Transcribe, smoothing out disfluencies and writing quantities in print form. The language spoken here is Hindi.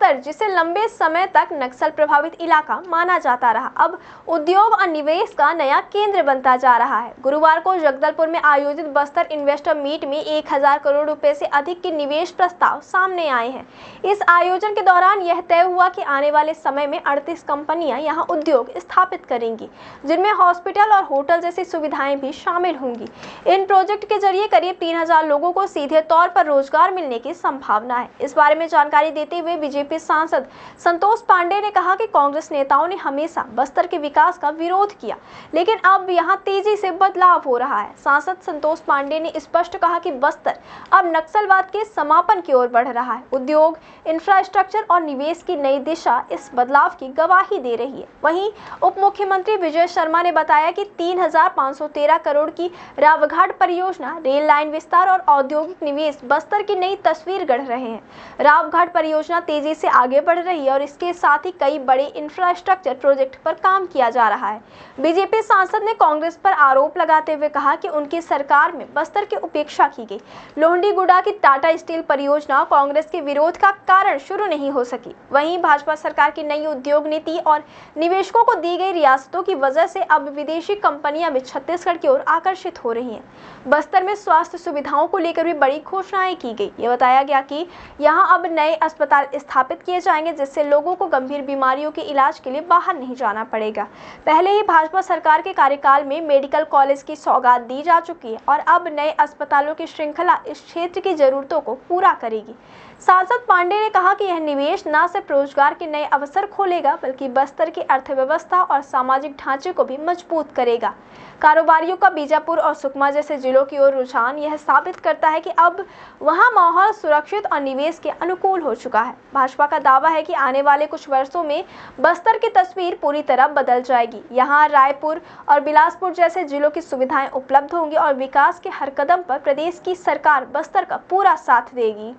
बस्तर, जिसे लंबे समय तक नक्सल प्रभावित इलाका माना जाता रहा, अब उद्योग और निवेश का नया केंद्र बनता जा रहा है। गुरुवार को जगदलपुर में आयोजित बस्तर इन्वेस्टर मीट में 1000 करोड़ रुपए से अधिक के निवेश प्रस्ताव सामने आए हैं। इस आयोजन के दौरान यह तय हुआ कि आने वाले समय में 38 कंपनियां यहां उद्योग स्थापित करेंगी, जिनमें हॉस्पिटल और होटल जैसी सुविधाएं भी शामिल होंगी। इन प्रोजेक्ट के जरिए करीब 3000 लोगों को सीधे तौर पर रोजगार मिलने की संभावना है। इस बारे में जानकारी देते हुए बीजेपी सांसद संतोष पांडे ने कहा कि कांग्रेस नेताओं ने हमेशा बस्तर के विकास का विरोध किया, लेकिन अब यहां तेजी से बदलाव हो रहा है। सांसद संतोष पांडे ने स्पष्ट कहा कि बस्तर अब नक्सलवाद के समापन की ओर बढ़ रहा है। उद्योग, इंफ्रास्ट्रक्चर और निवेश की नई दिशा इस बदलाव की गवाही दे रही है। वहीं उप मुख्यमंत्री विजय शर्मा ने बताया कि 3513 करोड़ की रावघाट परियोजना, रेल लाइन विस्तार और औद्योगिक निवेश बस्तर की नई तस्वीर गढ़ रहे हैं। रावघाट परियोजना तेजी से आगे बढ़ रही है और इसके साथ ही कई बड़े इंफ्रास्ट्रक्चर प्रोजेक्ट पर काम किया जा रहा है। बीजेपी सांसद ने कांग्रेस पर आरोप लगाते हुए कहा कि उनकी सरकार में बस्तर की उपेक्षा की गई। लोहंडीगुड़ा की टाटा स्टील परियोजना कांग्रेस के विरोध का कारण शुरू नहीं हो सकी। वहीं भाजपा सरकार की नई उद्योग नीति और निवेशकों को दी गई रियासतों की वजह से अब विदेशी कंपनियां भी छत्तीसगढ़ की ओर आकर्षित हो रही हैं। बस्तर में स्वास्थ्य सुविधाओं को लेकर भी बड़ी घोषणाएं की गई। ये बताया गया कि यहां अब नए अस्पताल स्थापित किए जाएंगे, जिससे लोगों को गंभीर बीमारियों के इलाज के लिए बाहर नहीं जाना पड़ेगा। पहले ही भाजपा सरकार के कार्यकाल में मेडिकल कॉलेज की सौगात दी जा चुकी है और अब नए अस्पतालों की श्रृंखला इस क्षेत्र की जरूरतों को पूरा करेगी। सांसद पांडे ने कहा कि यह निवेश न सिर्फ रोजगार के नए अवसर खोलेगा, बल्कि बस्तर की अर्थव्यवस्था और सामाजिक ढांचे को भी मजबूत करेगा। कारोबारियों का बीजापुर और सुकमा जैसे जिलों की ओर रुझान यह साबित करता है कि अब वहां माहौल सुरक्षित और निवेश के अनुकूल हो चुका है। भाजपा का दावा है कि आने वाले कुछ वर्षों में बस्तर की तस्वीर पूरी तरह बदल जाएगी। यहाँ रायपुर और बिलासपुर जैसे जिलों की सुविधाएं उपलब्ध होंगी और विकास के हर कदम पर प्रदेश की सरकार बस्तर का पूरा साथ देगी।